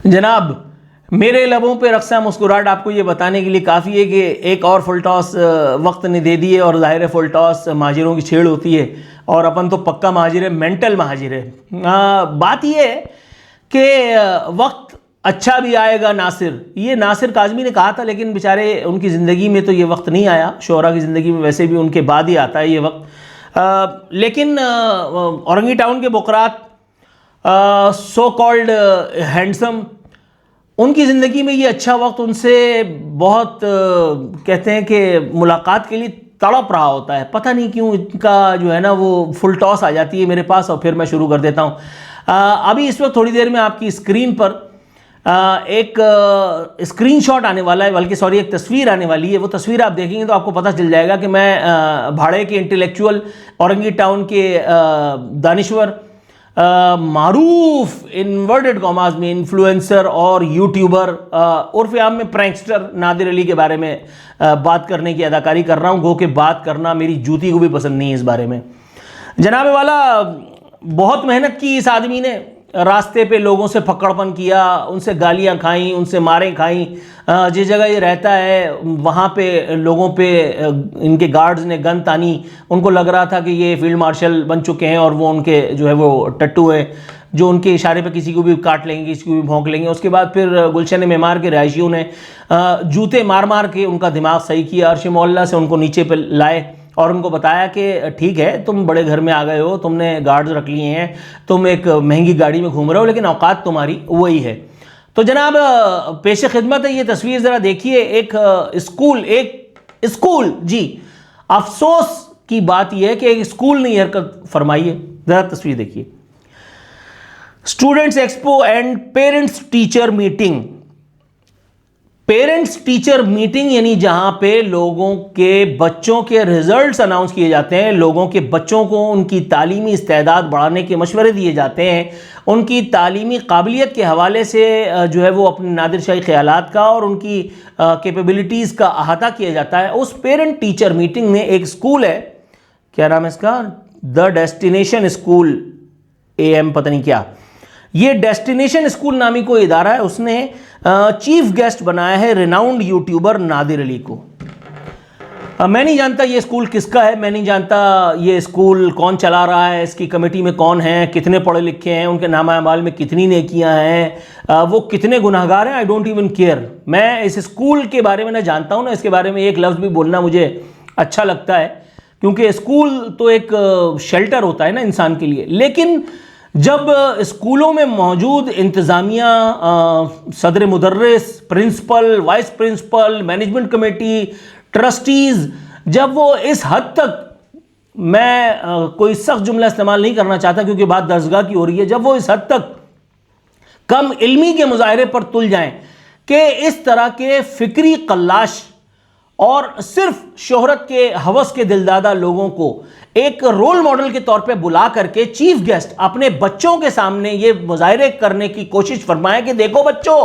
जनाब, मेरे लबों पे रक्सा मुस्कुराहट आपको ये बताने के लिए काफ़ी है कि एक और फुल टॉस वक्त ने दे दी है। और ज़ाहिर है फुल टॉस महाजिरों की छेड़ होती है और अपन तो पक्का महाजिर है, मेंटल महाजिर है। बात ये है कि वक्त अच्छा भी आएगा। नासिर काज़मी ने कहा था, लेकिन बेचारे उनकी ज़िंदगी में तो ये वक्त नहीं आया। शोहरा की ज़िंदगी में वैसे भी उनके बाद ही आता है ये वक्त। लेकिन औरंगी टाउन के बुकरात, सो कॉल्ड हैंडसम, उनकी ज़िंदगी में ये अच्छा वक्त उनसे बहुत कहते हैं कि मुलाकात के लिए तड़प रहा होता है। पता नहीं क्यों इनका जो है ना वो फुल टॉस आ जाती है मेरे पास और फिर मैं शुरू कर देता हूँ। अभी इस वक्त थोड़ी देर में आपकी स्क्रीन पर एक स्क्रीनशॉट आने वाला है, बल्कि सॉरी एक तस्वीर आने वाली है। वो तस्वीर आप देखेंगे तो आपको पता चल जाएगा कि मैं भाड़े के इंटेलेक्चुअल, औरंगी टाउन के दानिश्वर, मारूफ इन्वर्टेड कॉमास में इन्फ्लुएंसर और यूट्यूबर उर्फ आम में प्रैंकस्टर नादिर अली के बारे में बात करने की अदाकारी कर रहा हूँ। गो के बात करना मेरी जूती को भी पसंद नहीं है इस बारे में। जनाब वाला, बहुत मेहनत की इस आदमी ने, रास्ते पे लोगों से फक्कड़पन किया, उनसे गालियां खाई, उनसे मारें खाई। जिस जगह ये रहता है वहाँ पे लोगों पे इनके गार्ड्स ने गन तानी। उनको लग रहा था कि ये फील्ड मार्शल बन चुके हैं और वो उनके जो है वो टट्टू है जो उनके इशारे पे किसी को भी काट लेंगे, किसी को भी भौंक लेंगे। उसके बाद फिर गुलशन मेमार के रहायशियों ने जूते मार मार के उनका दिमाग सही किया। अर्श मोहल्ला से उनको नीचे पे लाए और उनको बताया कि ठीक है, तुम बड़े घर में आ गए हो, तुमने गार्ड्स रख लिए हैं, तुम एक महंगी गाड़ी में घूम रहे हो, लेकिन औकात तुम्हारी वही है। तो जनाब पेश खिदमत है, ये तस्वीर ज़रा देखिए। एक स्कूल जी, अफसोस की बात यह है कि एक स्कूल ने यह हरकत फरमाई है। ज़रा तस्वीर देखिए। Students expo and parents teacher meeting. Parents teacher meeting यानी जहां पे लोगों के बच्चों के रिजल्ट्स अनाउंस किए जाते हैं, लोगों के बच्चों को उनकी तालीमी इस्तेदाद बढ़ाने के मशवरे दिए जाते हैं, उनकी तालीमी काबिलियत के हवाले से जो है वो अपने नादिर शाही ख्यालात का और उनकी कैपेबिलिटीज़ का अहाता किया जाता है। उस पेरेंट टीचर मीटिंग में एक स्कूल है, क्या नाम है इसका, द डेस्टिनेशन स्कूल AM पता नहीं क्या, ये डेस्टिनेशन स्कूल नामी कोई इदारा है, उसने चीफ गेस्ट बनाया है रिनाउंड यूट्यूबर नादिर अली को। मैं नहीं जानता ये स्कूल किसका है, मैं नहीं जानता ये स्कूल कौन चला रहा है, इसकी कमेटी में कौन है, कितने पढ़े लिखे हैं, उनके नामा अमाल में कितनी नेकियां हैं, वो कितने गुनाहगार हैं। I don't even care. मैं इस स्कूल के बारे में ना जानता हूँ ना इसके बारे में एक लफ्ज़ भी बोलना मुझे अच्छा लगता है, क्योंकि स्कूल तो एक शेल्टर होता है ना इंसान के लिए। लेकिन जब स्कूलों में मौजूद इंतज़ामिया, सदर मुदर्रिस, principal, vice principal, management committee, trustees, जब वो इस हद तक, मैं कोई सख्त जुमला इस्तेमाल नहीं करना चाहता क्योंकि बात दर्जगाह की हो रही है, जब वो इस हद तक कम इल्मी के मुजाहरे पर तुल जाएं कि इस तरह के फिक्री कल्लाश और सिर्फ शोहरत के हवस के दिलदादा लोगों को एक रोल मॉडल के तौर पे बुला करके चीफ गेस्ट अपने बच्चों के सामने ये मुजाहिरे करने की कोशिश फरमाए कि देखो बच्चों,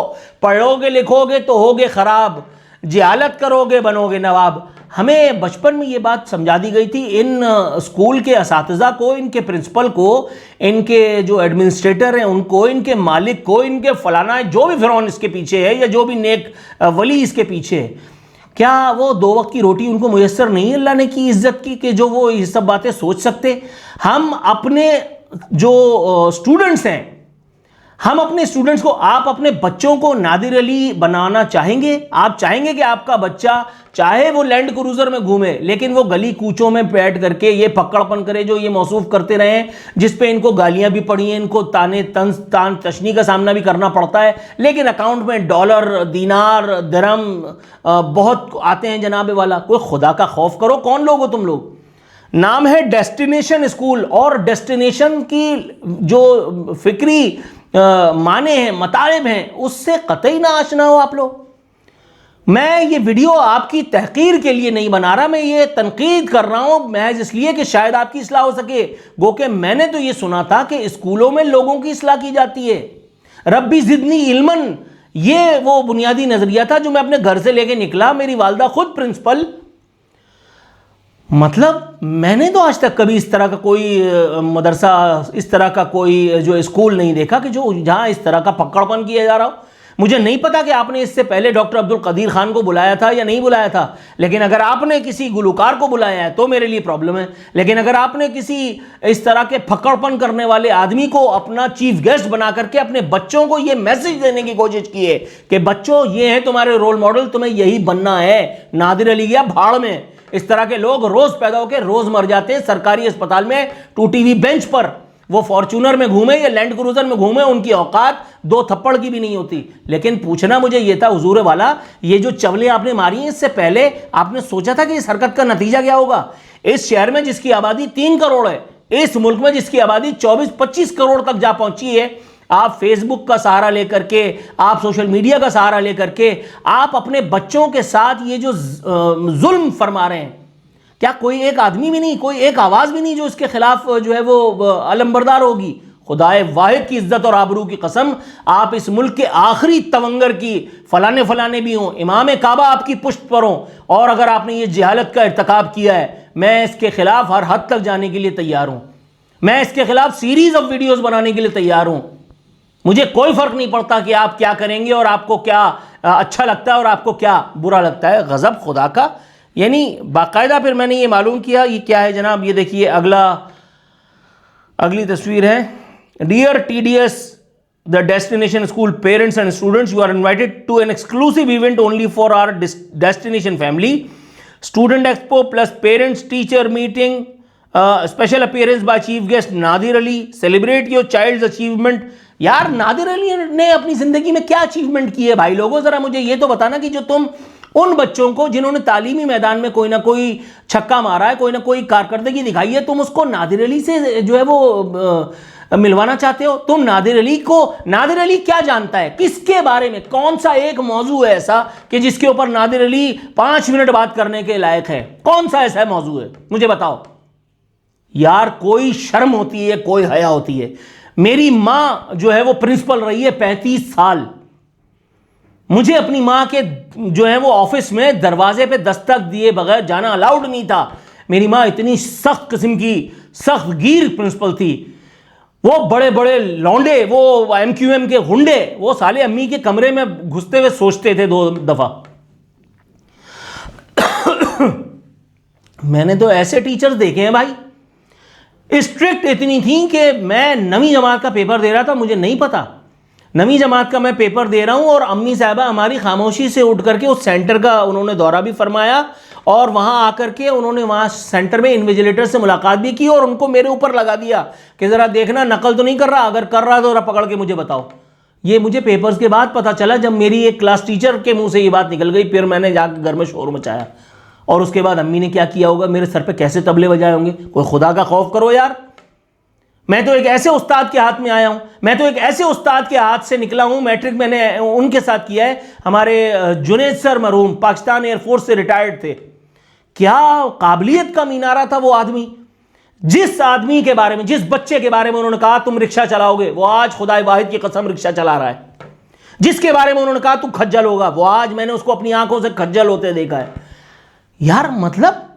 पढ़ोगे लिखोगे तो होगे खराब, जिहालत करोगे बनोगे नवाब। हमें बचपन में ये बात समझा दी गई थी इन स्कूल के असातिज़ा को, इनके प्रिंसिपल को, इनके जो एडमिनिस्ट्रेटर हैं उनको, इनके मालिक को, इनके फलाना जो भी फिरौन इसके पीछे है या जो भी नेक वली इसके पीछे है, क्या वो 2 वक्त की रोटी उनको मुयस्सर नहीं अल्लाह ने की इज्जत की कि जो वो ये सब बातें सोच सकते। हम अपने जो स्टूडेंट्स हैं, हम अपने स्टूडेंट्स को, आप अपने बच्चों को नादिर अली बनाना चाहेंगे? आप चाहेंगे कि आपका बच्चा चाहे वो लैंड क्रूजर में घूमे लेकिन वो गली कूचों में बैठ करके ये पकड़पन करे जो ये मौसूफ करते रहे, जिस पे इनको गालियां भी पड़ी हैं, इनको तान तशनी का सामना भी करना पड़ता है, लेकिन अकाउंट में डॉलर, दीनार, दिरहम बहुत आते हैं जनाबे वाला। कोई खुदा का खौफ करो, कौन लोग हो तुम लोग? नाम है डेस्टिनेशन स्कूल और डेस्टिनेशन की जो फिक्री माने हैं, मतालिब हैं, उससे कतई ना आशना हो आप लोग। मैं ये वीडियो आपकी तहकीर के लिए नहीं बना रहा, मैं ये तनकीद कर रहा हूं महज इसलिए कि शायद आपकी इस्लाह हो सके। गो कि मैंने तो ये सुना था कि स्कूलों में लोगों की इस्लाह की जाती है। रब्बी जिदनी इल्मन, ये वो बुनियादी नजरिया था जो मैं अपने घर से लेके निकला। मेरी वालदा खुद प्रिंसिपल, मतलब मैंने तो आज तक कभी इस तरह का कोई मदरसा, इस तरह का कोई जो स्कूल नहीं देखा कि जो जहां इस तरह का पकड़पन किया जा रहा हो। मुझे नहीं पता कि आपने इससे पहले डॉक्टर अब्दुल कदीर खान को बुलाया था या नहीं बुलाया था, लेकिन अगर आपने किसी गुलकार को बुलाया है तो मेरे लिए प्रॉब्लम है। लेकिन अगर आपने किसी इस तरह के फकड़पन करने वाले आदमी को अपना चीफ गेस्ट बना करके अपने बच्चों को यह मैसेज देने की कोशिश की है कि बच्चों ये है तुम्हारे रोल मॉडल, तुम्हें यही बनना है, नादिर अली गया भाड़ में। इस तरह के लोग रोज पैदा होकर रोज मर जाते हैं सरकारी अस्पताल में टूटी हुई बेंच पर। वो फॉर्च्यूनर में घूमे या लैंड क्रूजर में घूमे, उनकी औकात दो थप्पड़ की भी नहीं होती। लेकिन पूछना मुझे ये था, हुजूर वाला, ये जो चवले आपने मारी हैं इससे पहले आपने सोचा था कि इस हरकत का नतीजा क्या होगा? इस शहर में जिसकी आबादी 3 करोड़ है, इस मुल्क में जिसकी आबादी 24-25 करोड़ तक जा पहुंची है, आप फेसबुक का सहारा लेकर के, आप सोशल मीडिया का सहारा लेकर के आप अपने बच्चों के साथ ये जो जुल्म फरमा रहे हैं, क्या कोई एक आदमी भी नहीं, कोई एक आवाज भी नहीं जो इसके खिलाफ जो है वो अलंबरदार होगी? खुदाए वाहिद की इज्जत और आबरू की कसम, आप इस मुल्क के आखिरी तवंगर की फलाने फलाने भी हों, इमाम काबा आपकी पुष्ट पर हों, और अगर आपने ये जहालत का इर्तकाब किया है, मैं इसके खिलाफ हर हद तक जाने के लिए तैयार हूं। मैं इसके खिलाफ सीरीज ऑफ वीडियोस बनाने के लिए तैयार हूं। मुझे कोई फर्क नहीं पड़ता कि आप क्या करेंगे और आपको क्या अच्छा लगता है और आपको क्या बुरा लगता है। गजब खुदा का, यानी बाकायदा फिर मैंने ये मालूम किया ये क्या है जनाब। ये देखिए अगली तस्वीर है। Dear TDS the destination school parents and students, you are invited to an exclusive event only for our destination family, student expo plus parents teacher meeting, special appearance by chief guest Nadir Ali, celebrate your child's achievement. यार नादिर अली ने अपनी जिंदगी में क्या achievement की है भाई लोगों? जरा मुझे ये तो बताना कि जो तुम उन बच्चों को जिन्होंने तालीमी मैदान में कोई ना कोई छक्का मारा है, कोई ना कोई कारकर्दगी दिखाई है, तुम उसको नादिर अली से जो है वो मिलवाना चाहते हो। तुम नादिर अली क्या जानता है, किसके बारे में, कौन सा एक मौजू है ऐसा कि जिसके ऊपर नादिर अली 5 मिनट बात करने के लायक है? कौन सा ऐसा मौजू है मुझे बताओ यार। कोई शर्म होती है, कोई हया होती है। मेरी मां जो है वो प्रिंसिपल रही है 35 साल। मुझे अपनी मां के जो है वो ऑफिस में दरवाजे पे दस्तक दिए बगैर जाना अलाउड नहीं था। मेरी मां इतनी सख्त किस्म की सख्त गिर प्रिंसिपल थी। वो बड़े बड़े लौंडे, वो MQM के गुंडे, वो साले अम्मी के कमरे में घुसते हुए सोचते थे 2 दफा। मैंने तो ऐसे टीचर्स देखे हैं भाई, स्ट्रिक्ट इतनी थी कि मैं 9वीं जमात का पेपर दे रहा था, मुझे नहीं पता 9वीं जमात का मैं पेपर दे रहा हूं, और अम्मी साहबा हमारी खामोशी से उठ करके उस सेंटर का उन्होंने दौरा भी फरमाया, और वहां आकर के उन्होंने वहां सेंटर में इन्विजिलेटर से मुलाकात भी की, और उनको मेरे ऊपर लगा दिया कि जरा देखना नकल तो नहीं कर रहा, अगर कर रहा तो जरा पकड़ के मुझे बताओ। ये मुझे पेपर्स के बाद पता चला, जब मेरी एक क्लास टीचर के मुंह से ये बात निकल गई। फिर मैंने जाकर घर में शोर मचाया, और उसके बाद अम्मी ने क्या किया होगा, मेरे सर पे कैसे तबले बजाए होंगे। कोई खुदा का खौफ करो यार। मैं तो एक ऐसे उस्ताद के हाथ में आया हूं, मैं तो एक ऐसे उस्ताद के हाथ से निकला हूं। मैट्रिक मैंने उनके साथ किया है, हमारे जुनेद सर मरहूम पाकिस्तान एयरफोर्स से रिटायर्ड थे। क्या काबिलियत का मीनारा था वो आदमी। जिस आदमी के बारे में, जिस बच्चे के बारे में उन्होंने कहा तुम रिक्शा चलाओगे, वो आज खुदाए वाहिद की कसम रिक्शा चला रहा है। जिसके बारे में उन्होंने कहा तू खज्जल होगा, वो आज मैंने उसको अपनी आंखों से खज्जल होते देखा है। यार मतलब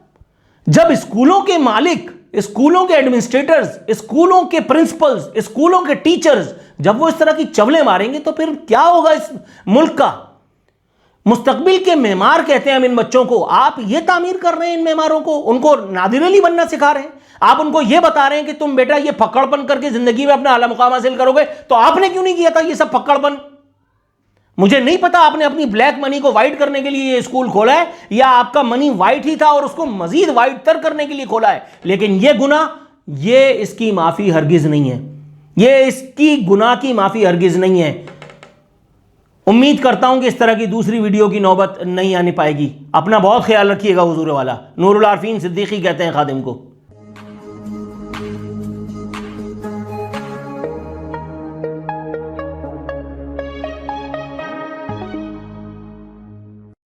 जब स्कूलों के मालिक, स्कूलों के एडमिनिस्ट्रेटर्स, स्कूलों के प्रिंसिपल्स, स्कूलों के टीचर्स जब वो इस तरह की चवलें मारेंगे तो फिर क्या होगा इस मुल्क का। मुस्तकबिल के मेमार कहते हैं हम इन बच्चों को। आप ये तामीर कर रहे हैं इन मेमारों को, उनको नादिर अली बनना सिखा रहे हैं। आप उनको ये बता रहे हैं कि तुम बेटा ये फक्कड़पन करके जिंदगी में अपना आला मुकाम हासिल करोगे। तो आपने क्यों नहीं किया था ये सब फक्कड़पन? मुझे नहीं पता आपने अपनी ब्लैक मनी को वाइट करने के लिए ये स्कूल खोला है, या आपका मनी वाइट ही था और उसको मजीद वाइट तर करने के लिए खोला है। लेकिन ये गुनाह, ये इसकी माफी हरगिज नहीं है, ये इसकी गुनाह की माफी हरगिज नहीं है। उम्मीद करता हूं कि इस तरह की दूसरी वीडियो की नौबत नहीं आने पाएगी। अपना बहुत ख्याल रखिएगा हुजूर वाला। नूरुल आरफीन सिद्दीकी कहते हैं खादिम को।